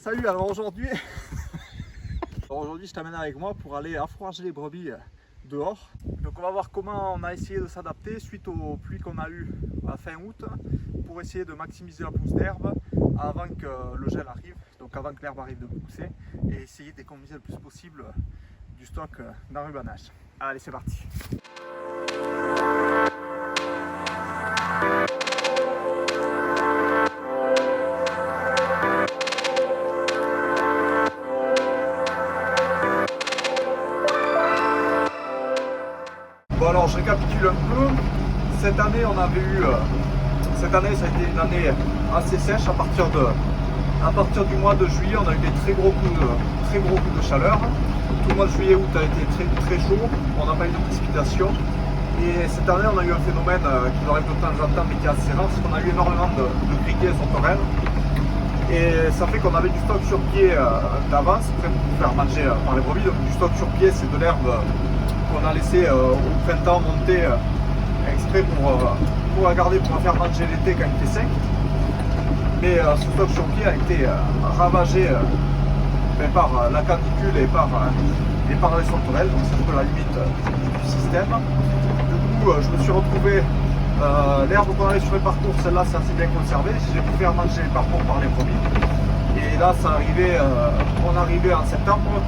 Salut, alors aujourd'hui, je t'amène avec moi pour aller affourager les brebis dehors. Donc on va voir comment on a essayé de s'adapter suite aux pluies qu'on a eues à fin août pour essayer de maximiser la pousse d'herbe avant que le gel arrive, donc avant que l'herbe arrive de pousser, et essayer d'économiser le plus possible du stock d'enrubanage. Allez, c'est parti. Bon alors je récapitule un peu. Cette année ça a été une année assez sèche à partir du mois de juillet. On a eu des très gros coups de chaleur. Tout le mois de juillet août a été très chaud. On n'a pas eu de précipitation. Et cette année on a eu un phénomène qui nous arrive de temps en temps mais qui est assez rare, c'est qu'on a eu énormément de criquets sauterelles. Et ça fait qu'on avait du stock sur pied d'avance, pour faire manger par les brebis. Donc du stock sur pied, c'est de l'herbe qu'on a laissé au printemps monter exprès pour la garder, pour la faire manger l'été quand il était sec. Mais ce stock sur pied a été ravagé par la canicule et par les sauterelles, donc c'est un peu la limite du système. Du coup, je me suis retrouvé, l'herbe qu'on avait sur les parcours, celle-là c'est assez bien conservé, j'ai pu faire manger les parcours par les brebis. Et là, on arrivait en septembre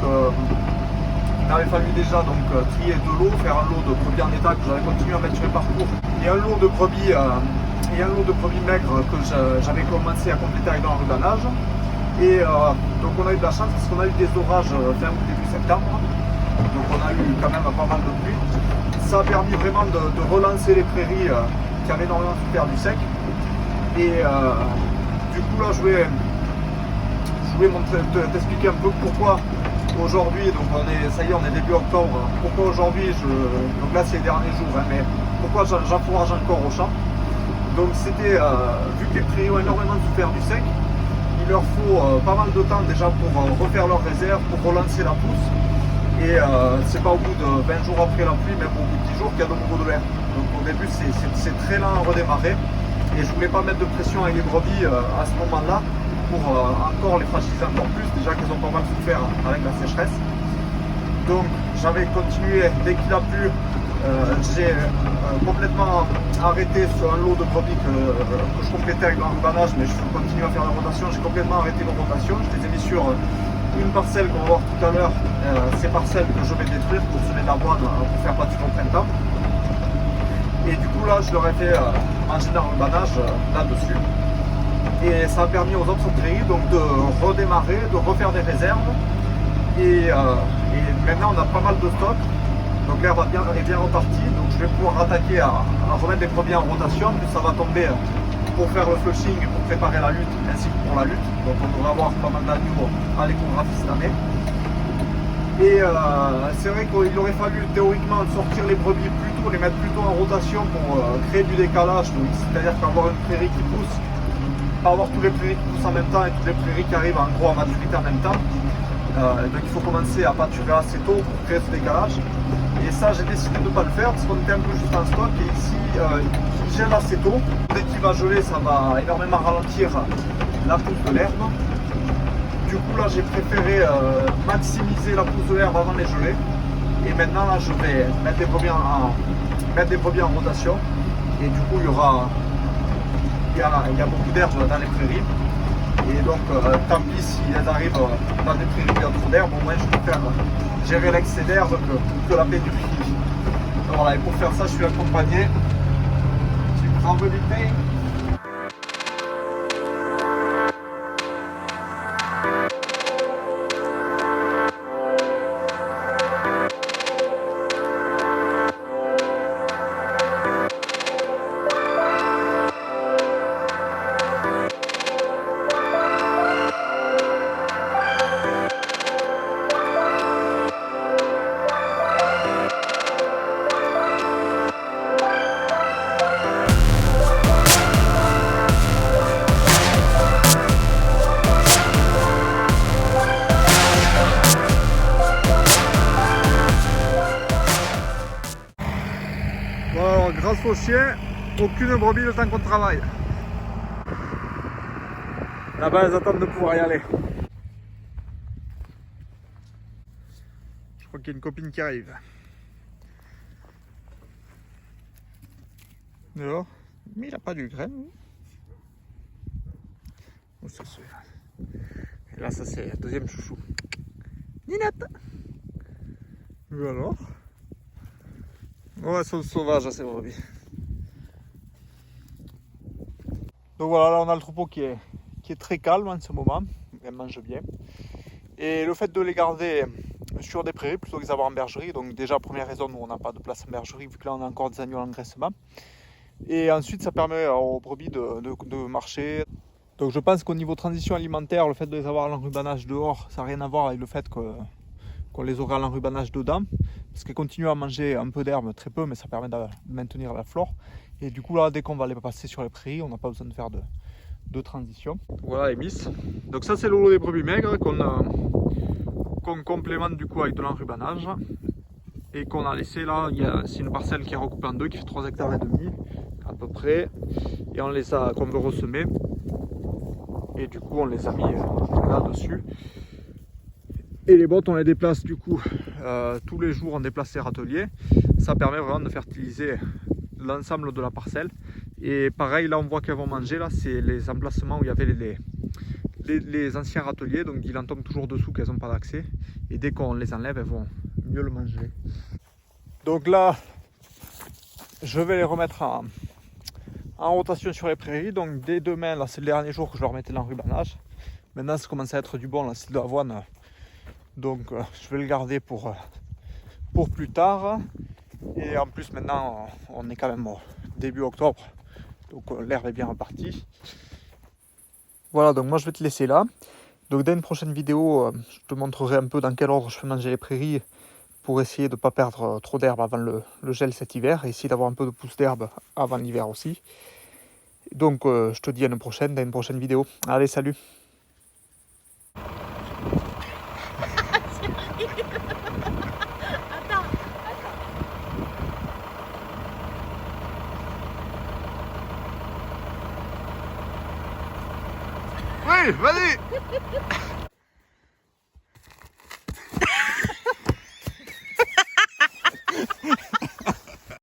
il avait fallu déjà donc trier de l'eau, faire un lot de brebis en état que j'avais continué à mettre sur les parcours, et un lot de brebis maigres que j'avais commencé à compléter avec l'enrubanage. Et donc on a eu de la chance parce qu'on a eu des orages fin août début septembre, donc on a eu quand même pas mal de pluie. Ça a permis vraiment de relancer les prairies qui avaient énormément souffert du sec. Et du coup là je voulais t'expliquer un peu pourquoi aujourd'hui, donc on est début octobre, pourquoi aujourd'hui, donc là c'est les derniers jours, mais pourquoi j'encourage encore au champ. Donc c'était, vu que les prairies ont énormément souffert du sec, il leur faut pas mal de temps déjà pour refaire leurs réserves, pour relancer la pousse. Et c'est pas au bout de 20 jours après la pluie, même au bout de 10 jours, qu'il y a de nouveau de l'herbe. Donc au début c'est très lent à redémarrer, et je voulais pas mettre de pression avec les brebis à ce moment-là, pour encore les fragiliser encore plus, déjà qu'ils ont pas mal souffert avec la sécheresse. Donc j'avais continué, dès qu'il a plu, j'ai complètement arrêté sur un lot de brebis que je complétais avec l'enrubanage, mais je continue à faire la rotation. J'ai complètement arrêté la rotation, je les ai mis sur une parcelle qu'on va voir tout à l'heure, ces parcelles que je vais détruire pour semer de l'avoine, pour faire pâture au printemps. Et du coup là je leur ai fait manger de l'enrubanage là-dessus. Et ça a permis aux autres prairies donc de redémarrer, de refaire des réserves. Et maintenant on a pas mal de stock. Donc l'herbe est bien repartie. Donc je vais pouvoir attaquer à remettre des brebis en rotation. Puis ça va tomber pour faire le flushing et pour préparer la lutte, ainsi que pour la lutte. Donc on devrait avoir pas mal d'agneaux à l'échographie cette année. Et c'est vrai qu'il aurait fallu théoriquement sortir les brebis plus tôt, les mettre plutôt en rotation pour créer du décalage. C'est-à-dire qu'avoir une prairie qui pousse, pas avoir tous les prairies qui poussent en même temps et toutes les prairies qui arrivent en gros à maturité en même temps. Donc il faut commencer à pâturer assez tôt pour créer ce décalage. Et ça j'ai décidé de ne pas le faire parce qu'on était un peu juste en stock, et ici il gèle assez tôt. Dès qu'il va geler, ça va énormément ralentir la pousse de l'herbe. Du coup là j'ai préféré maximiser la pousse de l'herbe avant de les geler. Et maintenant là je vais mettre des brebis en rotation. Et du coup il y a beaucoup d'herbe dans les prairies. Et donc tant pis si elles arrivent dans des prairies qui ont trop d'herbe, au moins je préfère gérer l'excès d'herbe que la pénurie. Voilà, et pour faire ça je suis accompagné du grand bébé. Grâce au chien, aucune brebis le temps qu'on travaille. Là-bas, elles attendent de pouvoir y aller. il y a une copine qui arrive. Dehors. Mais il n'a pas du grain. Oh, ça, et là, ça c'est le deuxième chouchou. Ninette. Et alors? Ouais, elles sont sauvages, ces brebis. Donc voilà, là on a le troupeau qui est très calme en ce moment. Elles mangent bien. Et le fait de les garder sur des prairies plutôt que de les avoir en bergerie, donc déjà première raison, nous on n'a pas de place en bergerie vu que là on a encore des agneaux en engraissement. Et ensuite ça permet aux brebis de marcher. Donc je pense qu'au niveau transition alimentaire, le fait de les avoir à l'enrubanage dehors, ça n'a rien à voir avec le fait qu'on les aurait à l'enrubanage dedans. Parce qu'elles continuent à manger un peu d'herbe, très peu, mais ça permet de maintenir la flore. Et du coup là, dès qu'on va les passer sur les prairies, on n'a pas besoin de faire de transition. Voilà les miss. Donc ça c'est le lot des brebis maigres qu'on complémente du coup avec de l'enrubanage. Et qu'on a laissé là, c'est une parcelle qui est recoupée en deux, qui fait 3,5 hectares à peu près. Et on les a, qu'on veut ressemer. Et du coup on les a mis là-dessus. Et les bottes on les déplace du coup tous les jours, on déplace les râteliers. Ça permet vraiment de fertiliser l'ensemble de la parcelle. Et pareil là on voit qu'elles vont manger, là c'est les emplacements où il y avait les anciens râteliers. Donc il en tombe toujours dessous qu'elles n'ont pas d'accès. Et dès qu'on les enlève elles vont mieux le manger. Donc là je vais les remettre en rotation sur les prairies. Donc dès demain, là c'est le dernier jour que je leur mettais l'enrubanage. Maintenant ça commence à être du bon, là c'est de l'avoine. Donc je vais le garder pour plus tard. Et en plus maintenant on est quand même au début octobre. Donc l'herbe est bien repartie. Voilà, donc moi je vais te laisser là. Donc dans une prochaine vidéo, je te montrerai un peu dans quel ordre je fais manger les prairies pour essayer de ne pas perdre trop d'herbe avant le gel cet hiver. Et essayer d'avoir un peu de pousse d'herbe avant l'hiver aussi. Donc je te dis à une prochaine, dans une prochaine vidéo. Allez, salut! Oui, vas-y!